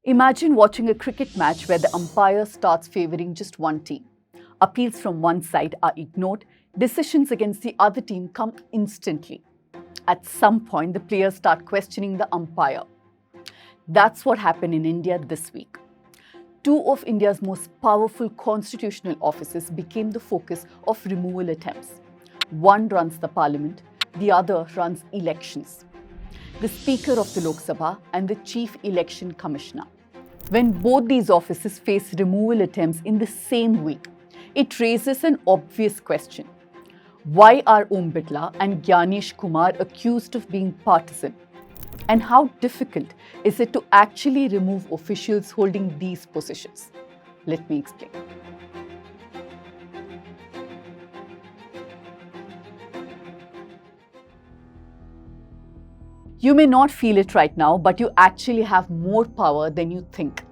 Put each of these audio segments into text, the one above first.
Imagine watching a cricket match where the umpire starts favouring just one team. Appeals from one side are ignored, decisions against the other team come instantly. At some point, the players start questioning the umpire. That's what happened in India this week. Two of India's most powerful constitutional offices became the focus of removal attempts. One runs the parliament, the other runs elections. The Speaker of the Lok Sabha and the Chief Election Commissioner. When both these offices face removal attempts in the same week, it raises an obvious question. Why are Om Birla and Gyanesh Kumar accused of being partisan? And how difficult is it to actually remove officials holding these positions? Let me explain. You may not feel it right now, but you actually have more power than you think.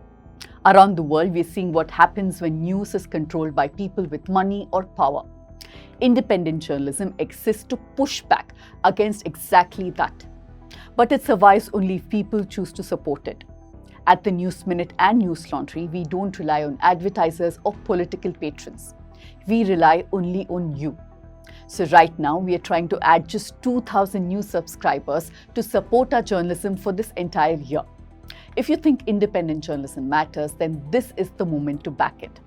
Around the world, we're seeing what happens when news is controlled by people with money or power. Independent journalism exists to push back against exactly that. But it survives only if people choose to support it. At the News Minute and News Laundry, we don't rely on advertisers or political patrons. We rely only on you. So right now, we are trying to add just 2,000 new subscribers to support our journalism for this entire year. If you think independent journalism matters, then this is the moment to back it.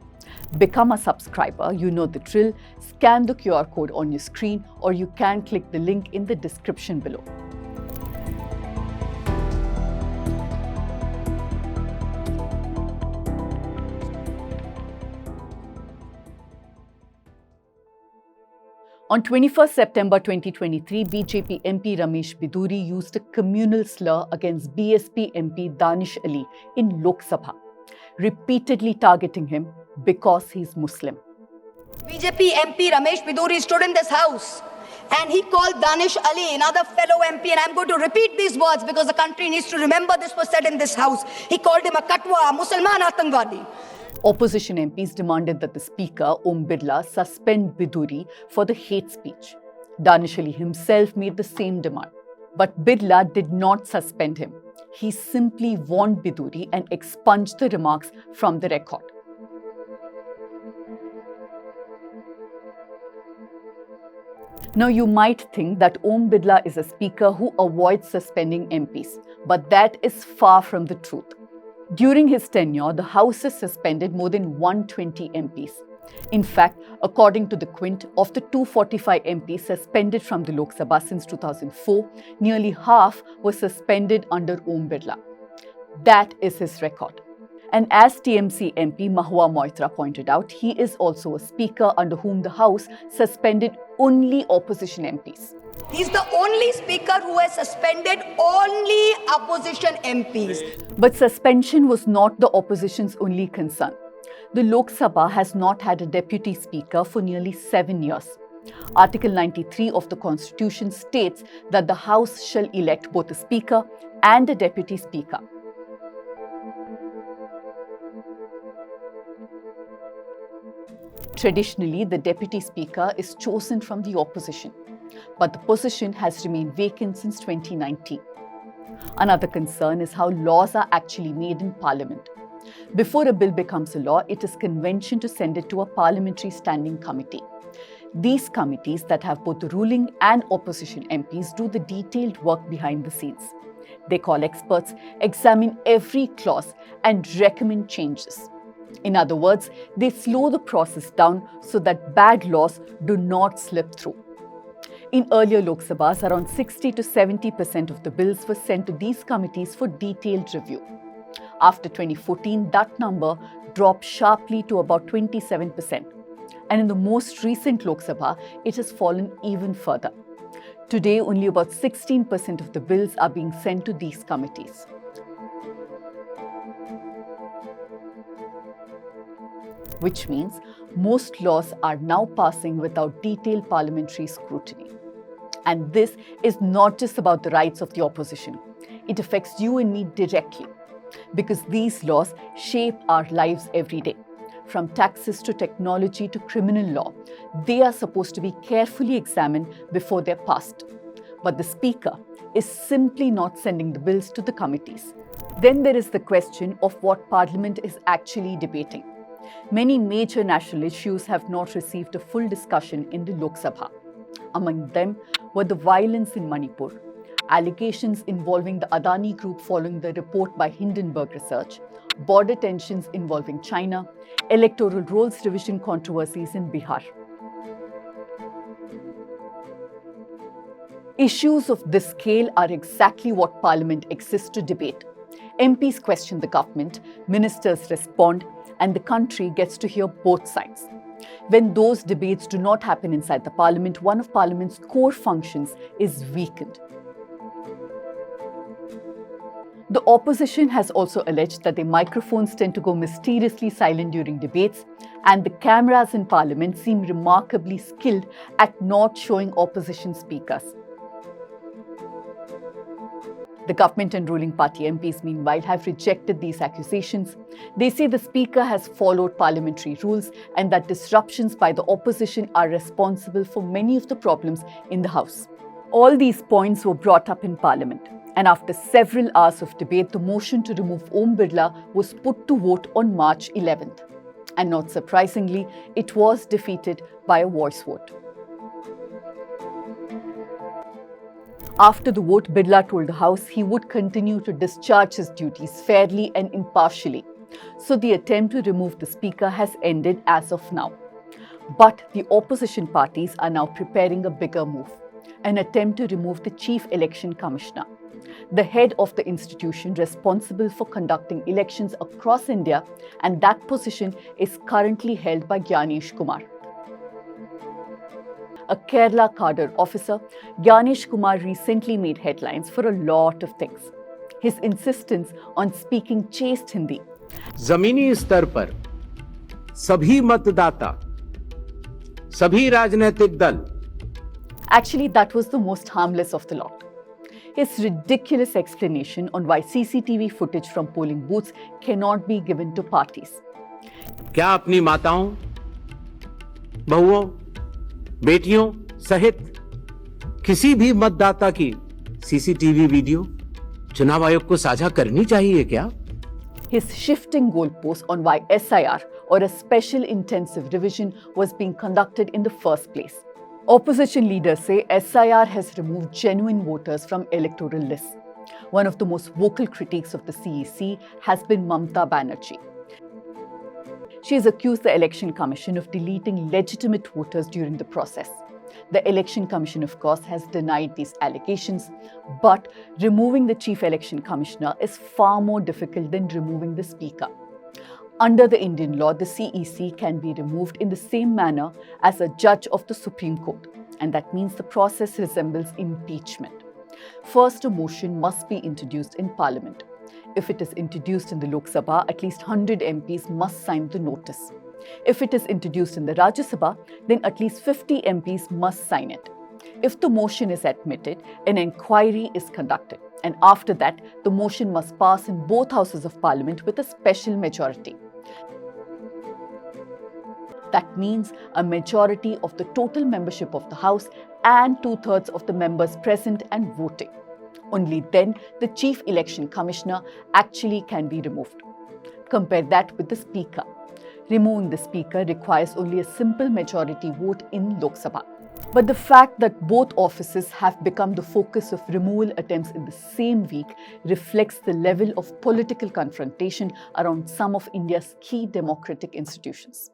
Become a subscriber, you know the drill. Scan the QR code on your screen, or you can click the link in the description below. On 21st September 2023, BJP MP Ramesh Biduri used a communal slur against BSP MP Danish Ali in Lok Sabha, repeatedly targeting him because he's Muslim. BJP MP Ramesh Biduri stood in this house and he called Danish Ali, another fellow MP, and I'm going to repeat these words because the country needs to remember this was said in this house. He called him a katwa, a Musliman Atangwadi. Opposition MPs demanded that the Speaker, Om Birla, suspend Biduri for the hate speech. Danish Ali himself made the same demand. But Birla did not suspend him. He simply warned Biduri and expunged the remarks from the record. Now, you might think that Om Birla is a speaker who avoids suspending MPs, but that is far from the truth. During his tenure, the House has suspended more than 120 MPs. In fact, according to the Quint, of the 245 MPs suspended from the Lok Sabha since 2004, nearly half were suspended under Om Birla. That is his record. And as TMC MP Mahua Moitra pointed out, he is also a speaker under whom the House suspended only opposition MPs. He's the only speaker who has suspended only opposition MPs. But suspension was not the opposition's only concern. The Lok Sabha has not had a deputy speaker for nearly 7 years. Article 93 of the Constitution states that the House shall elect both a speaker and a deputy speaker. Traditionally, the deputy speaker is chosen from the opposition, but the position has remained vacant since 2019. Another concern is how laws are actually made in Parliament. Before a bill becomes a law, it is convention to send it to a parliamentary standing committee. These committees that have both the ruling and opposition MPs do the detailed work behind the scenes. They call experts, examine every clause, and recommend changes. In other words, they slow the process down so that bad laws do not slip through. In earlier Lok Sabhas, around 60 to 70% of the bills were sent to these committees for detailed review. After 2014, that number dropped sharply to about 27%. And in the most recent Lok Sabha, it has fallen even further. Today, only about 16% of the bills are being sent to these committees. Which means most laws are now passing without detailed parliamentary scrutiny. And this is not just about the rights of the opposition. It affects you and me directly, because these laws shape our lives every day. From taxes to technology to criminal law, they are supposed to be carefully examined before they're passed. but the Speaker is simply not sending the bills to the committees. Then there is the question of what Parliament is actually debating. Many major national issues have not received a full discussion in the Lok Sabha. Among them were the violence in Manipur, allegations involving the Adani Group following the report by Hindenburg Research, border tensions involving China, electoral rolls revision controversies in Bihar. Issues of this scale are exactly what Parliament exists to debate. MPs question the government, ministers respond, and the country gets to hear both sides. When those debates do not happen inside the Parliament, one of Parliament's core functions is weakened. The opposition has also alleged that their microphones tend to go mysteriously silent during debates, and the cameras in Parliament seem remarkably skilled at not showing opposition speakers. The government and ruling party MPs, meanwhile, have rejected these accusations. They say the Speaker has followed parliamentary rules and that disruptions by the opposition are responsible for many of the problems in the House. All these points were brought up in Parliament, and after several hours of debate, the motion to remove Om Birla was put to vote on March 11th. And not surprisingly, it was defeated by a voice vote. After the vote, Birla told the House he would continue to discharge his duties fairly and impartially. So the attempt to remove the Speaker has ended as of now. But the opposition parties are now preparing a bigger move, an attempt to remove the Chief Election Commissioner, the head of the institution responsible for conducting elections across India, and that position is currently held by Gyanesh Kumar. A Kerala cadre officer, Gyanesh Kumar recently made headlines for a lot of things. His insistence on speaking chaste Hindi. जमीनी स्तर पर सभी मतदाता, सभी राजनीतिक दल. Actually, that was the most harmless of the lot. His ridiculous explanation on why CCTV footage from polling booths cannot be given to parties. क्या अपनी माताओं, बहुओं, बेटियों सहित किसी भी मतदाता की सीसीटीवी वीडियो चुनाव आयोग को साझा करनी चाहिए क्या? His shifting goalposts on why SIR or a special intensive revision was being conducted in the first place. Opposition leaders say SIR has removed genuine voters from electoral lists. One of the most vocal critics of the CEC has been Mamata Banerjee. She has accused the Election Commission of deleting legitimate voters during the process. The Election Commission, of course, has denied these allegations, but removing the Chief Election Commissioner is far more difficult than removing the Speaker. Under the Indian law, the CEC can be removed in the same manner as a judge of the Supreme Court, and that means the process resembles impeachment. First, a motion must be introduced in Parliament. If it is introduced in the Lok Sabha, at least 100 MPs must sign the notice. If it is introduced in the Rajya Sabha, then at least 50 MPs must sign it. If the motion is admitted, an inquiry is conducted, and after that, the motion must pass in both houses of Parliament with a special majority. That means a majority of the total membership of the House and 2/3 of the members present and voting. Only then the Chief Election Commissioner actually can be removed. Compare that with the Speaker. Removing the Speaker requires only a simple majority vote in Lok Sabha. But the fact that both offices have become the focus of removal attempts in the same week reflects the level of political confrontation around some of India's key democratic institutions.